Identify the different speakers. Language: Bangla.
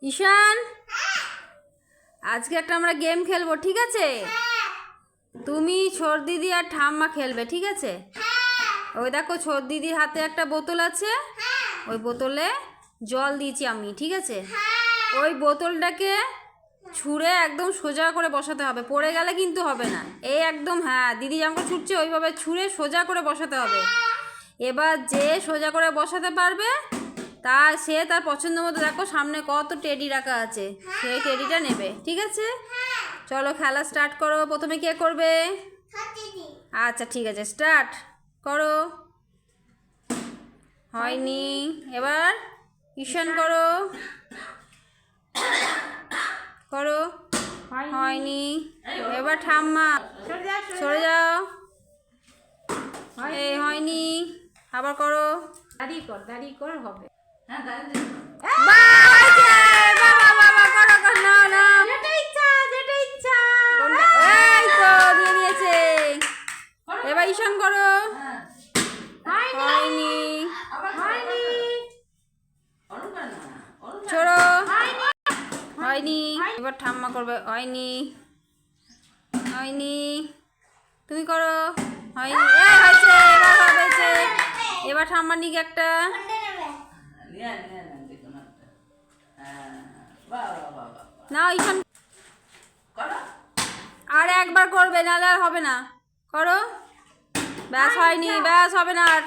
Speaker 1: ঈশান, আজকে একটা আমরা গেম খেলবো, ঠিক আছে? তুমি ছোট দিদি আর ঠাম্মা খেলবে, ঠিক আছে? ওই দেখো, ছোট দিদির হাতে একটা বোতল আছে, ওই বোতলে জল দিয়েছি আমি, ঠিক আছে? ওই বোতলটাকে ছুঁড়ে একদম সোজা করে বসাতে হবে, পড়ে গেলে কিন্তু হবে না। এই একদম, হ্যাঁ, দিদি যেমন ছুটছে ওইভাবে ছুঁড়ে সোজা করে বসাতে হবে। এবার যে সোজা করে বসাতে পারবে সে তার পছন্দ মতো, দেখো সামনে কত টেডি রাখা আছে, সেই টেডিটা নেবে, ঠিক আছে? চলো খেলা স্টার্ট করো। প্রথমে কে করবে? আচ্ছা ঠিক আছে, স্টার্ট করো। হয়নি, এবার ঈশান করো। করো, হয়নি, এবার ঠাম্মা। সরে যাও। এই হয়নি, আবার করো।
Speaker 2: দাঁড়িয়ে কর হবে।
Speaker 1: এবার ঈশান করো। হয়নি, ছোড়ো। হয়নি, এবার ঠাম্মা করবে। হয়নি, হয়নি, তুমি করো। হয়নি, হয়েছে, এবার হয়েছে। এবার ঠাম্মার নিকে একটা। না ঈশান, আর একবার করবে, নাহলে আর হবে না। করো। ব্যাস, হয়নি, ব্যাস হবে না আর।